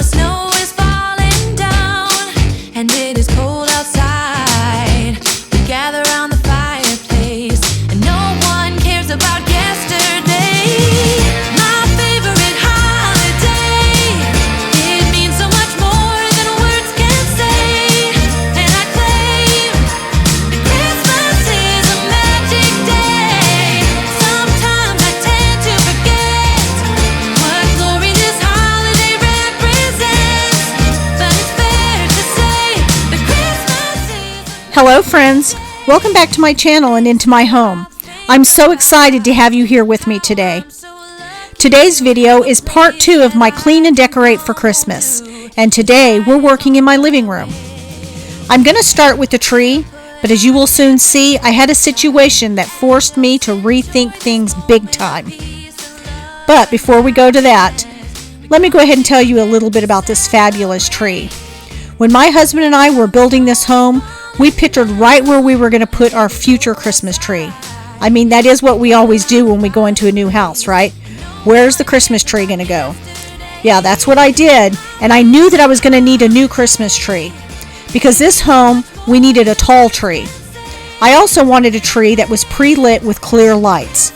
snow is falling down and it is cold outside, we gather around the fireplace and no one cares about yesterday. My favorite holiday, it means so much more than words can say. And I claim that Christmas is a magic day. Sometimes I tend to forget what glory this holiday represents, but it's fair to say that Christmas is Hello friends, welcome back to my channel and into my home. I'm so excited to have you here with me today. Today's video is part 2 of my clean and decorate for Christmas, and today we're working in my living room. I'm going to start with the tree, but as you will soon see, I had a situation that forced me to rethink things big time. But before we go to that, let me go ahead and tell you a little bit about this fabulous tree. When my husband and I were building this home, we pictured right where we were going to put our future Christmas tree. I mean, that is what we always do when we go into a new house, right? Where's the Christmas tree going to go? Yeah, that's what I did, and I knew that I was going to need a new Christmas tree. Because this home, we needed a tall tree. I also wanted a tree that was pre-lit with clear lights.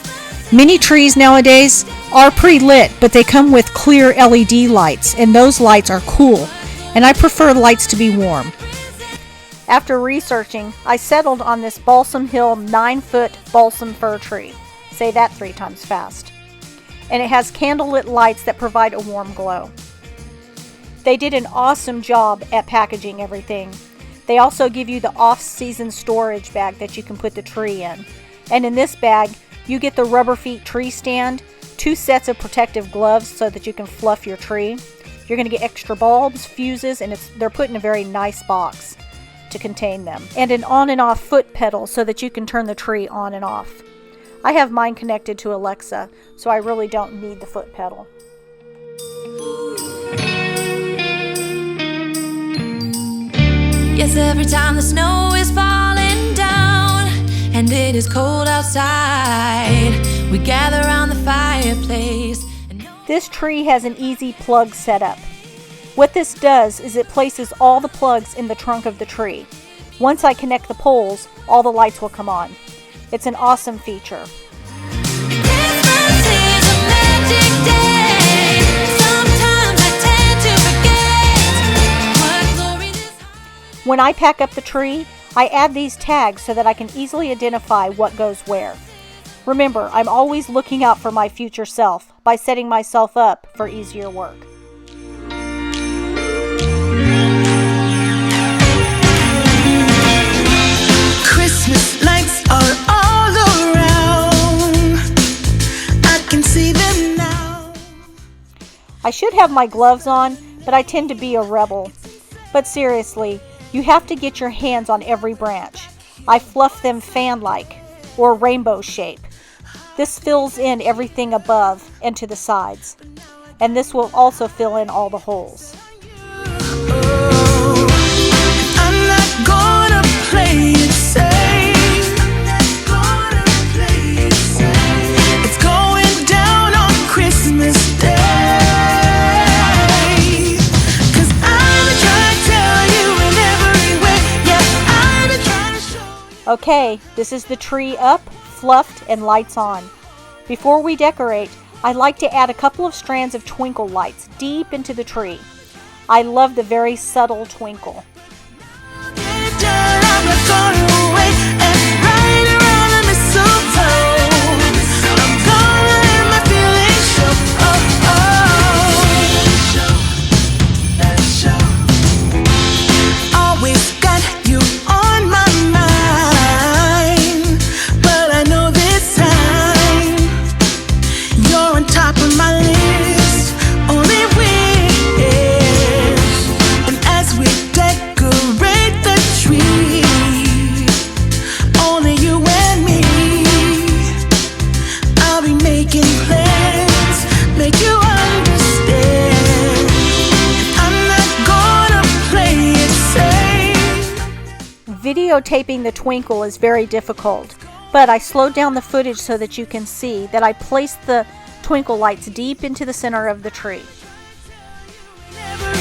Many trees nowadays are pre-lit, but they come with clear LED lights, and those lights are cool, and I prefer lights to be warm. After researching, I settled on this Balsam Hill 9-foot balsam fir tree. Say that 3 times fast. And it has candlelit lights that provide a warm glow. They did an awesome job at packaging everything. They also give you the off-season storage bag that you can put the tree in. And in this bag, you get the rubber feet tree stand, 2 sets of protective gloves so that you can fluff your tree. You're going to get extra bulbs, fuses, and they're put in a very nice box to contain them. And an on and off foot pedal so that you can turn the tree on and off. I have mine connected to Alexa, so I really don't need the foot pedal. Yes, every time the snow is falling down and it is cold outside, we gather around the fireplace. This tree has an easy plug setup. What this does is it places all the plugs in the trunk of the tree. Once I connect the poles, all the lights will come on. It's an awesome feature. Christmas is a magic day. Sometimes I tend to forget what glory this. When I pack up the tree, I add these tags so that I can easily identify what goes where. Remember, I'm always looking out for my future self by setting myself up for easier work. Christmas lights are all around. I can see them now. I should have my gloves on, but I tend to be a rebel. But seriously, you have to get your hands on every branch. I fluff them fan-like, or rainbow shape. This fills in everything above and to the sides. And this will also fill in all the holes. I'm not gonna play it safe. It's going down on Christmas Day. 'Cause I've been trying to tell you in every way. Yeah, I've been trying to show you. Okay, this is the tree up, fluffed, and lights on. Before we decorate, I like to add a couple of strands of twinkle lights deep into the tree. I love the very subtle twinkle. I'm not gonna wait and ride around the mistletoe. I'm gonna let my feelings show. Oh, oh. Always got you on my mind, but I know this time you're on top of my list. Only wish. And as we decorate the tree, only you and me, I'll be making plans, make you understand. I'm not gonna play it safe. Videotaping the twinkle is very difficult, but I slowed down the footage so that you can see that I placed the twinkle lights deep into the center of the tree. Never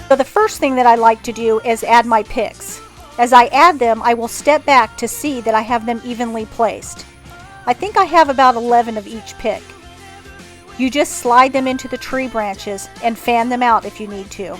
So the first thing that I like to do is add my picks. As I add them, I will step back to see that I have them evenly placed. I think I have about 11 of each pick. You just slide them into the tree branches and fan them out if you need to.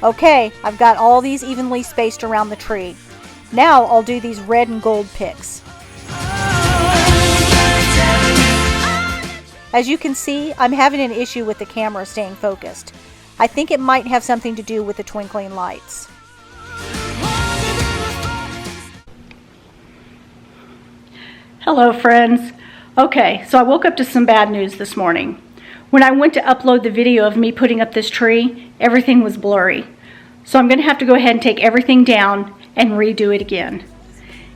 Okay, I've got all these evenly spaced around the tree. Now I'll do these red and gold picks. As you can see, I'm having an issue with the camera staying focused. I think it might have something to do with the twinkling lights. Hello friends. Okay, so I woke up to some bad news this morning. When I went to upload the video of me putting up this tree, everything was blurry. So I'm going to have to go ahead and take everything down and redo it again.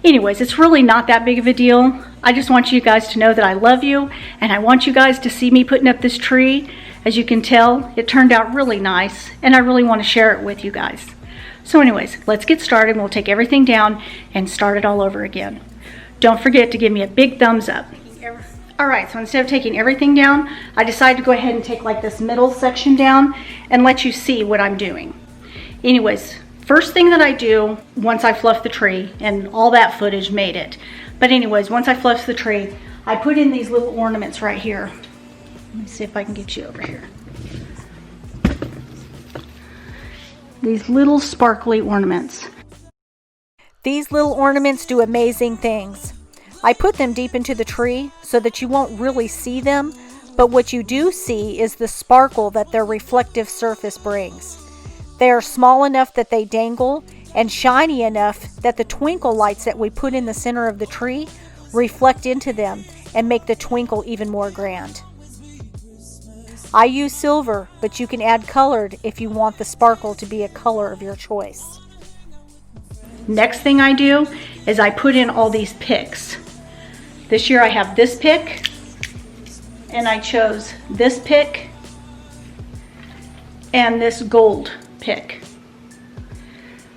Anyways, it's really not that big of a deal. I just want you guys to know that I love you, and I want you guys to see me putting up this tree. As you can tell, it turned out really nice, and I really want to share it with you guys. So anyways, let's get started. We'll take everything down and start it all over again. Don't forget to give me a big thumbs up. Alright, so instead of taking everything down, I decided to go ahead and take like this middle section down and let you see what I'm doing. Anyways, first thing that I do once I fluff the tree, and all that footage made it. But anyways, once I fluff the tree, I put in these little ornaments right here. Let me see if I can get you over here. These little sparkly ornaments. These little ornaments do amazing things. I put them deep into the tree so that you won't really see them, but what you do see is the sparkle that their reflective surface brings. They are small enough that they dangle and shiny enough that the twinkle lights that we put in the center of the tree reflect into them and make the twinkle even more grand. I use silver, but you can add colored if you want the sparkle to be a color of your choice. Next thing I do is I put in all these picks. This year I have this pick, and I chose this pick and this gold pick.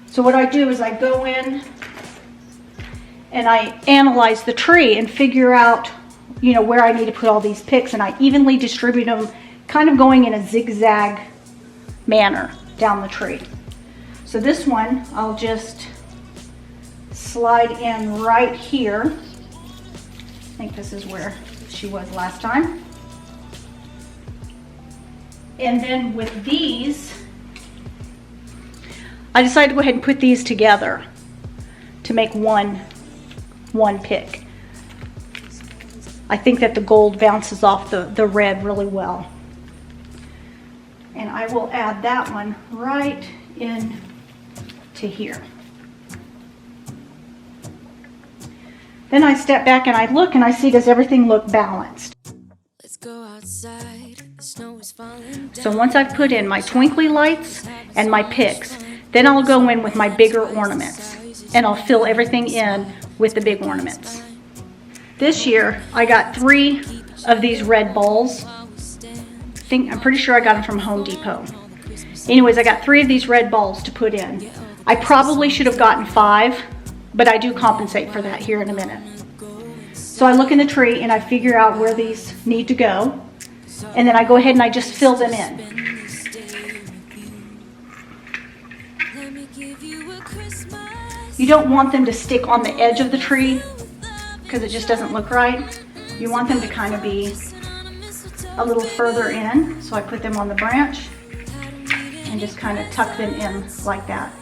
So what I do is I go in and I analyze the tree and figure out, where I need to put all these picks, and I evenly distribute them, kind of going in a zigzag manner down the tree. So this one I'll just slide in right here. I think this is where she was last time. And then with these, I decided to go ahead and put these together to make one pick. I think that the gold bounces off the red really well. And I will add that one right in to here. Then I step back and I look and I see, does everything look balanced? Let's go outside. The snow is falling down. So once I've put in my twinkly lights and my picks, then I'll go in with my bigger ornaments and I'll fill everything in with the big ornaments. This year I got 3 of these red balls. I'm pretty sure I got them from Home Depot. Anyways, I got 3 of these red balls to put in. I probably should have gotten 5, but I do compensate for that here in a minute. So I look in the tree and I figure out where these need to go, and then I go ahead and I just fill them in. You don't want them to stick on the edge of the tree because it just doesn't look right. You want them to kind of be a little further in. So I put them on the branch and just kind of tuck them in like that.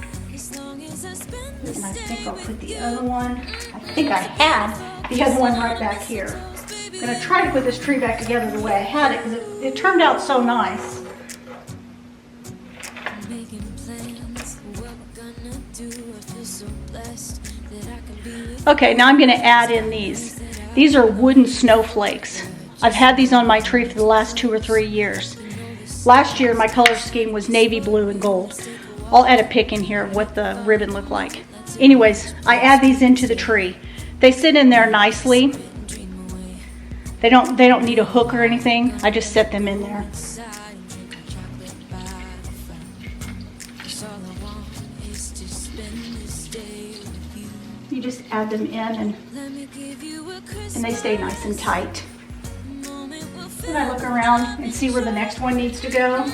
And I think I'll put the other one, I think I had the other one right back here. I'm going to try to put this tree back together the way I had it because it turned out so nice. Okay, now I'm going to add in these. These are wooden snowflakes. I've had these on my tree for the last 2 or 3 years. Last year my color scheme was navy blue and gold. I'll add a pic in here of what the ribbon looked like. Anyways, I add these into the tree. They sit in there nicely. They don't need a hook or anything. I just set them in there. You just add them in and they stay nice and tight. Then I look around and see where the next one needs to go.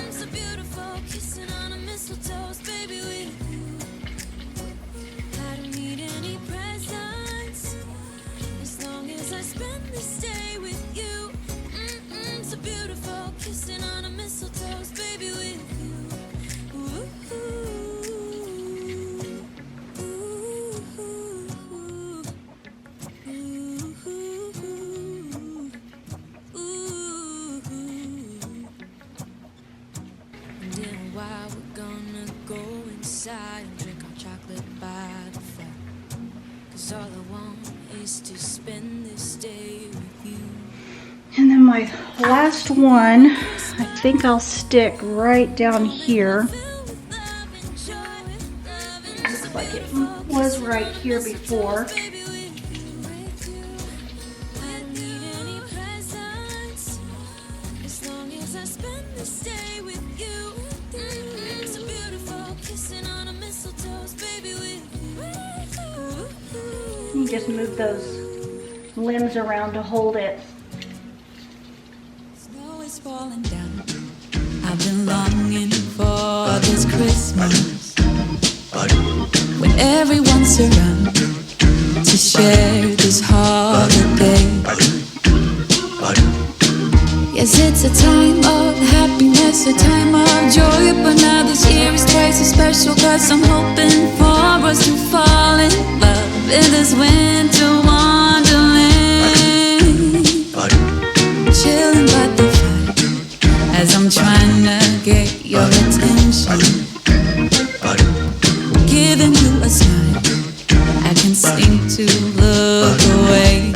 And drink our chocolate by the fire. 'Cause all I want is to spend this day with you. And then my last one, I think I'll stick right down here. Looks like it was right here before. You just move those limbs around to hold it. Snow is falling down. I've been longing for this Christmas when everyone's around to share this holiday. Yes, it's a time of happiness, a time of joy, but now this year is twice as special 'cause I'm hoping for us to fall in love in this winter wonderland. Chilling by the fire as I'm trying to get your attention, giving you a smile. I can seem to look away.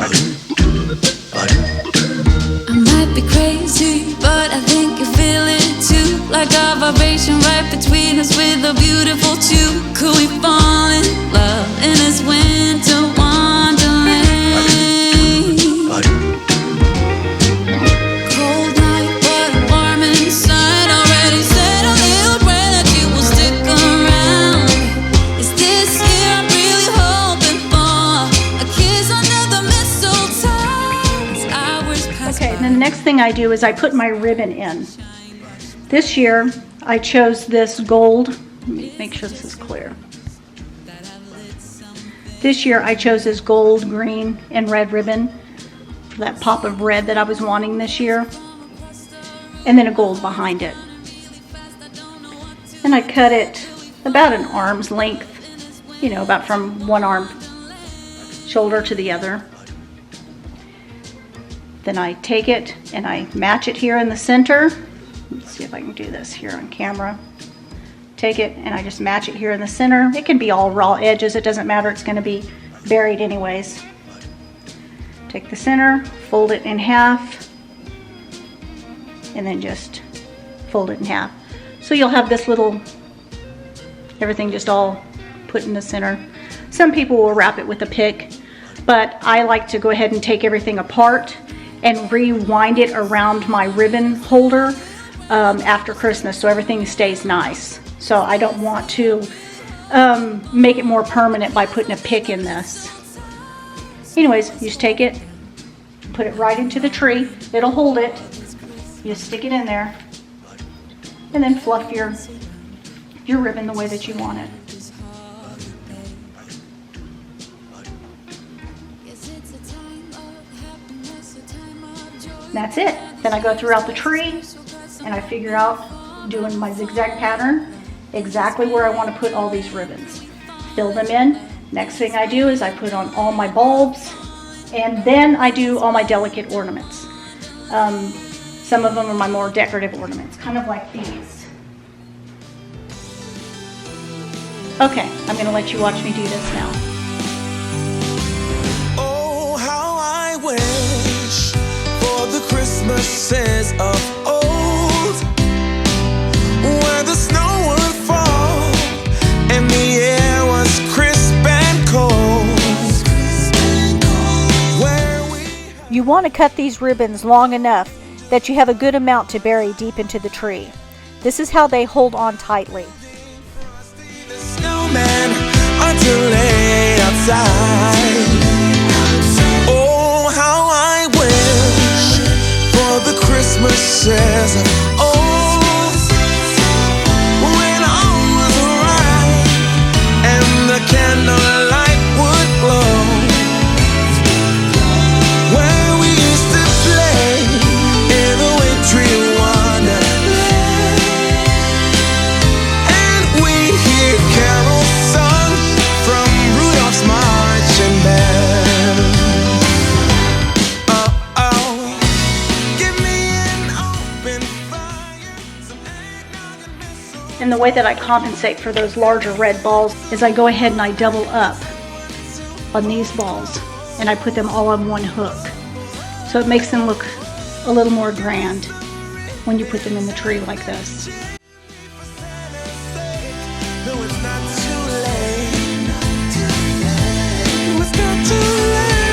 I might be crazy, but I think you feel it too. Like a vibration right between us with a beautiful tune. Could we fall in love in this winter wonderland? Cold night, but I'm warm inside. Already said a little prayer that you will stick around. Is this year I'm really hoping for a kiss under the mistletoe as hours pass Okay, by. and then the next thing I do is I put my ribbon in. This year I chose this gold. Let me make sure this is clear. This year I chose this gold, green, and red ribbon for that pop of red that I was wanting this year. And then a gold behind it. And I cut it about an arm's length, you know, about from one arm shoulder to the other. Then I take it and I match it here in the center. Let's see if I can do this here on camera. Take it and I just match it here in the center. It can be all raw edges, it doesn't matter, it's going to be buried anyways. Take the center, fold it in half, and then just fold it in half. So you'll have this little, everything just all put in the center. Some people will wrap it with a pick, but I like to go ahead and take everything apart and rewind it around my ribbon holder after Christmas so everything stays nice. So I don't want to make it more permanent by putting a pick in this. Anyways, you just take it, put it right into the tree. It'll hold it. You just stick it in there and then fluff your ribbon the way that you want it. That's it. Then I go throughout the tree and I figure out, doing my zigzag pattern, exactly where I want to put all these ribbons. Fill them in. Next thing I do is I put on all my bulbs, and then I do all my delicate ornaments. Some of them are my more decorative ornaments, kind of like these. Okay, I'm going to let you watch me do this now. Christmases of old, where the snow would fall and the air was crisp and cold. You want to cut these ribbons long enough that you have a good amount to bury deep into the tree. This is how they hold on tightly. The snowman until late outside. Oh, how I wish for the Christmases of old, when all was right and the candlelight would glow, where we used to play in the wintry wonderland, and we hear carols sung from Rudolph's marching band. Oh, oh, give me an open fire, some eggnog and mistletoe. And the way that I compensate for those larger red balls is I go ahead and I double up on these balls and I put them all on one hook. So it makes them look a little more grand when you put them in the tree like this. No, it's not too late. No, it's not too late.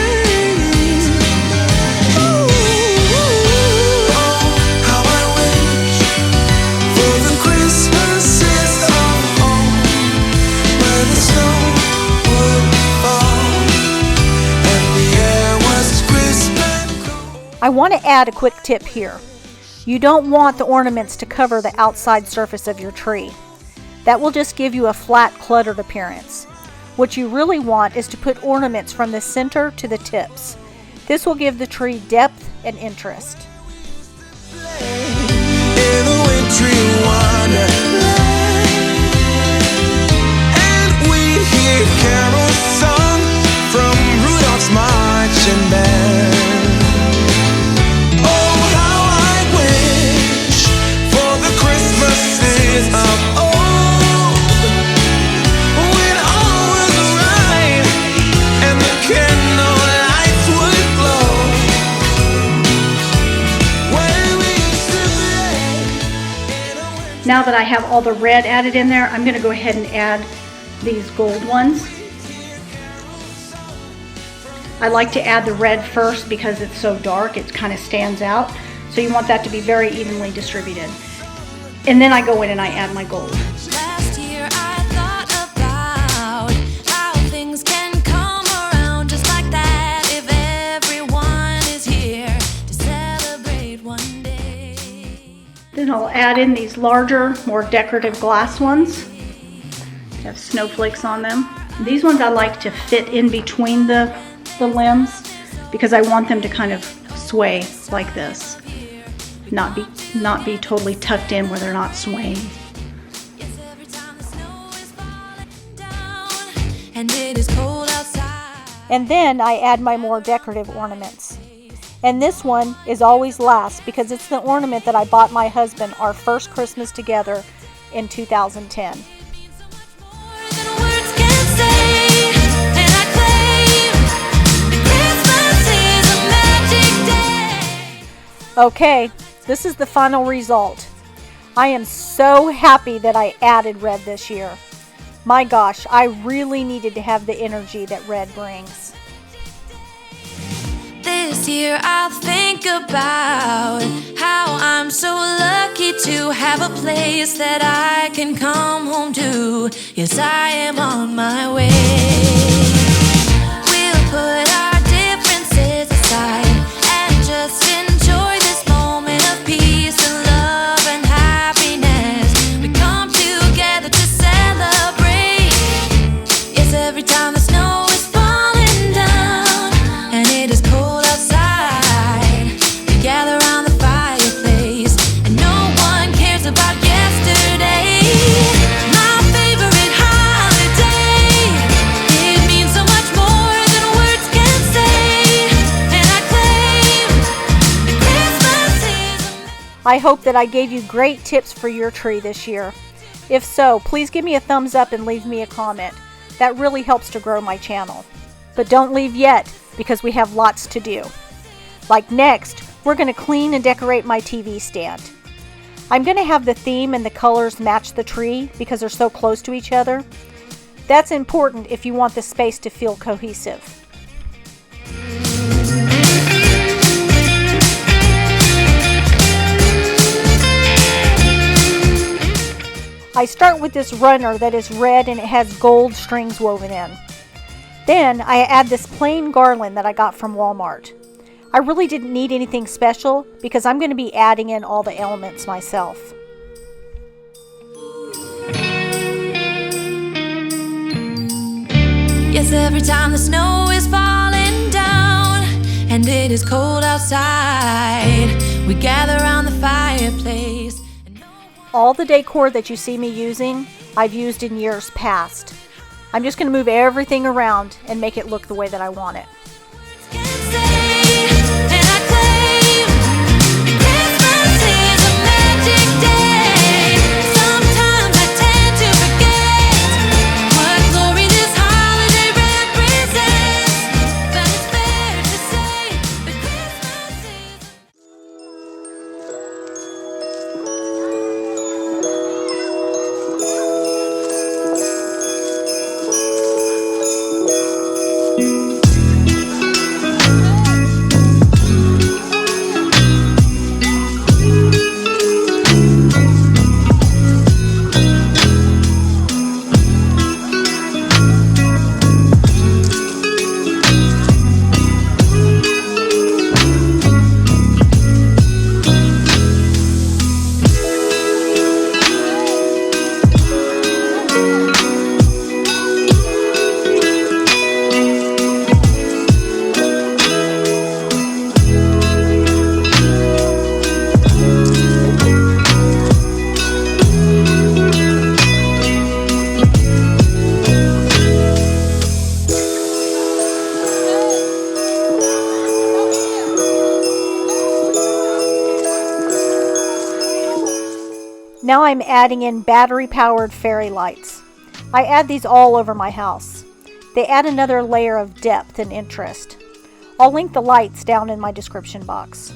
Ooh, oh, how I wish for the Christmases of old, where the snow would fall and the air was crisp and cool. I want to add a quick tip here. You don't want the ornaments to cover the outside surface of your tree. That will just give you a flat, cluttered appearance. What you really want is to put ornaments from the center to the tips. This will give the tree depth and interest. In a wintry wonderland, and we hear carols sung from Rudolph's marching band. Oh, how I wish for the Christmases of old, when all was right and the candlelights would glow, where we used to play in a winter. Now that I have all the red added in there, I'm going to go ahead and add these gold ones. I like to add the red first because it's so dark, it kind of stands out. So you want that to be very evenly distributed. And then I go in and I add my gold. Last year I thought about how things can come around just like that if everyone is here to celebrate one day. Then I'll add in these larger, more decorative glass ones. They have snowflakes on them. These ones I like to fit in between the limbs because I want them to kind of sway like this. Not be totally tucked in where they're not swaying. Yes, every time the snow is falling down and it is cold outside. And then I add my more decorative ornaments. And this one is always last because it's the ornament that I bought my husband our first Christmas together in 2010. More than words can say, and I claim Christmas is a magic day. Okay, this is the final result. I am so happy that I added red this year. My gosh, I really needed to have the energy that red brings. This year I'll think about how I'm so lucky to have a place that I can come home to. Yes, I am on my way. We'll put our differences aside and just enjoy this moment of peace and love and happiness. We come together to celebrate. Yes, every time the snow is falling down and it is cold outside, we gather around the fireplace and no one cares about yesterday. My favorite holiday, it means so much more than words can say, and I claim Christmas is I hope that I gave you great tips for your tree this year. If so, please give me a thumbs up and leave me a comment. That really helps to grow my channel. But don't leave yet, because we have lots to do. Like next, we're going to clean and decorate my TV stand. I'm going to have the theme and the colors match the tree because they're so close to each other. That's important if you want the space to feel cohesive. I start with this runner that is red and it has gold strings woven in. Then I add this plain garland that I got from Walmart. I really didn't need anything special because I'm going to be adding in all the elements myself. Yes, every time the snow is falling down and it is cold outside, we gather around the fireplace. All the decor that you see me using, I've used in years past. I'm just going to move everything around and make it look the way that I want it. Now I'm adding in battery-powered fairy lights. I add these all over my house. They add another layer of depth and interest. I'll link the lights down in my description box.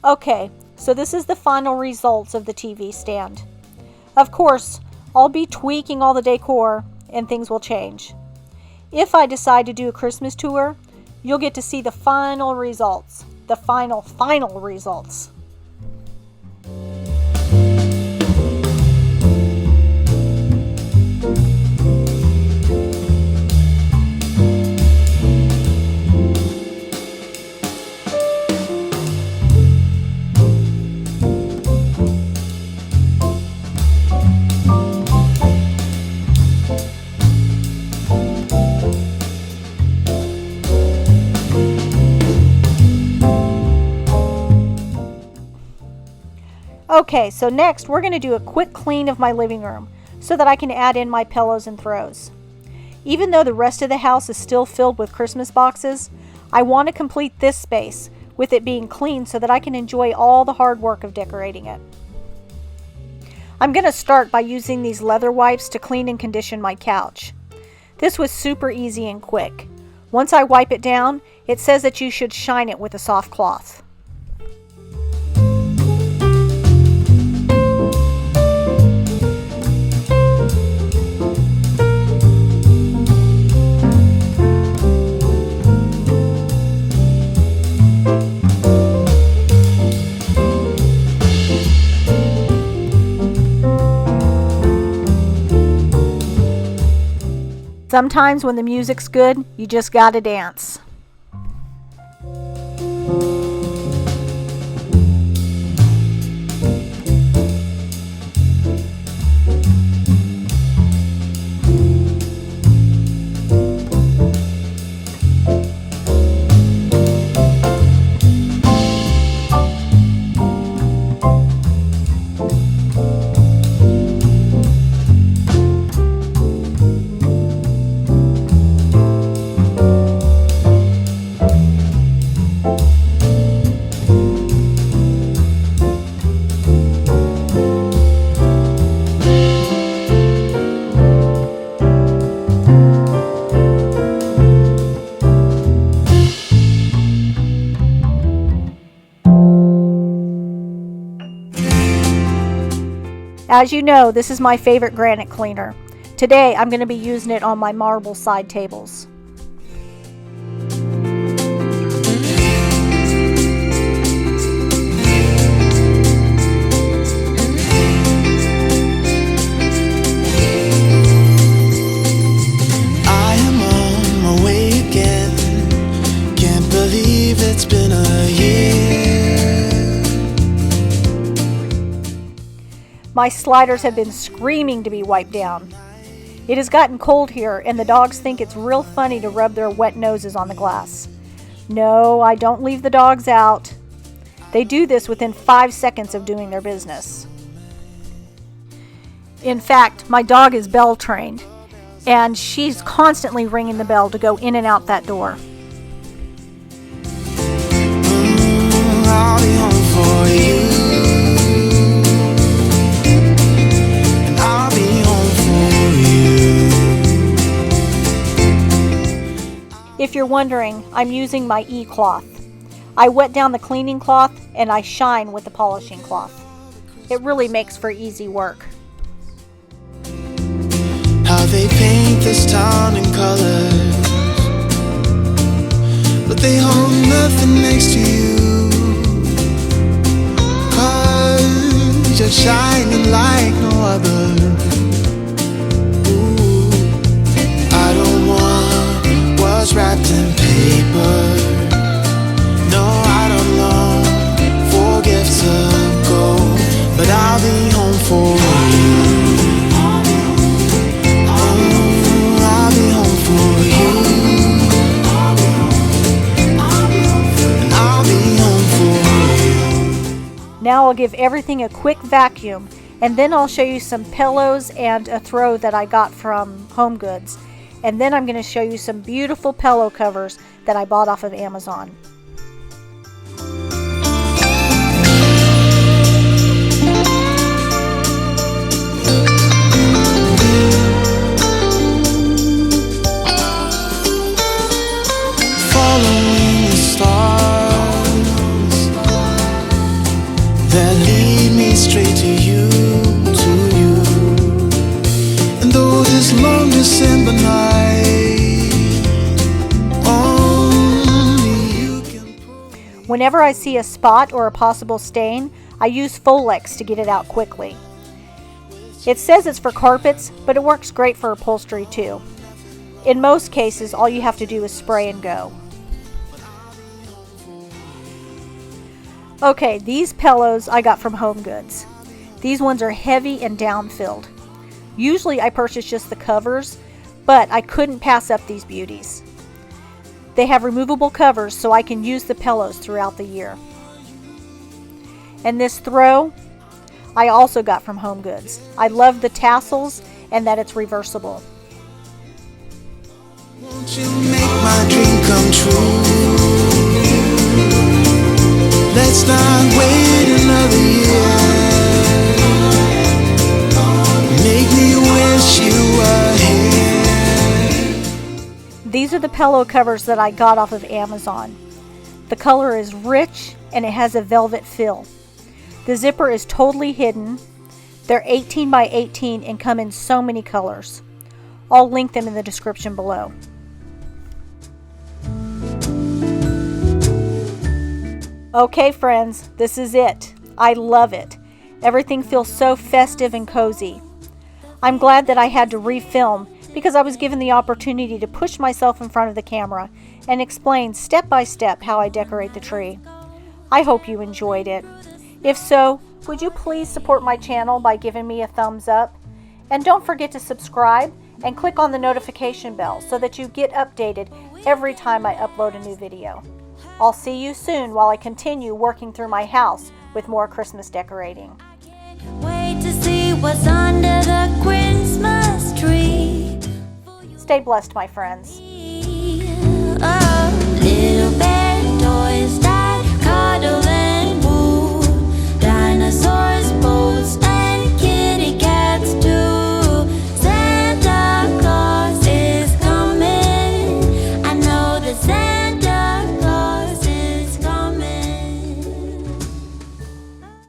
Okay, so this is the final results of the TV stand. Of course, I'll be tweaking all the decor and things will change. If I decide to do a Christmas tour, you'll get to see the final results. The final results. Okay, so next we're going to do a quick clean of my living room so that I can add in my pillows and throws. Even though the rest of the house is still filled with Christmas boxes, I want to complete this space with it being clean so that I can enjoy all the hard work of decorating it. I'm going to start by using these leather wipes to clean and condition my couch. This was super easy and quick. Once I wipe it down, it says that you should shine it with a soft cloth. Sometimes when the music's good, you just gotta dance. As you know, this is my favorite granite cleaner. Today, I'm going to be using it on my marble side tables. I am on my way again. Can't believe it's been a year. My sliders have been screaming to be wiped down. It has gotten cold here, and the dogs think it's real funny to rub their wet noses on the glass. No, I don't leave the dogs out. They do this within 5 seconds of doing their business. In fact, my dog is bell trained, and she's constantly ringing the bell to go in and out that door. I'll be home for you. And I'll be home for you. If you're wondering, I'm using my e-cloth. I wet down the cleaning cloth and I shine with the polishing cloth. It really makes for easy work. How they paint this town in colors, but they hold nothing next to you. 'Cause you're shining like no other. Ooh, I don't want what's wrapped in paper. No, I don't long for gifts of gold, but I'll be home for you. Now I'll give everything a quick vacuum, and then I'll show you some pillows and a throw that I got from Home Goods. And then I'm going to show you some beautiful pillow covers that I bought off of Amazon. Following the stars that lead me straight to you, And though this long December night, only you can pull. Whenever I see a spot or a possible stain, I use Folex to get it out quickly. It says it's for carpets, but it works great for upholstery too. In most cases, all you have to do is spray and go. Okay, these pillows I got from Home Goods. These ones are heavy and down-filled. Usually I purchase just the covers, but I couldn't pass up these beauties. They have removable covers so I can use the pillows throughout the year. And this throw, I also got from Home Goods. I love the tassels and that it's reversible. Won't you make my dream come true? Let's not wait another year. Make me wish you were here. These are the pillow covers that I got off of Amazon. The color is rich and it has a velvet feel. The zipper is totally hidden. They're 18 by 18 and come in so many colors. I'll link them in the description below. Okay friends, this is it. I love it. Everything feels so festive and cozy. I'm glad that I had to refilm because I was given the opportunity to push myself in front of the camera and explain step by step how I decorate the tree. I hope you enjoyed it. If so, would you please support my channel by giving me a thumbs up? And don't forget to subscribe and click on the notification bell so that you get updated every time I upload a new video. I'll see you soon while I continue working through my house with more Christmas decorating. Wait to see what's under the Christmas tree. Stay blessed, my friends.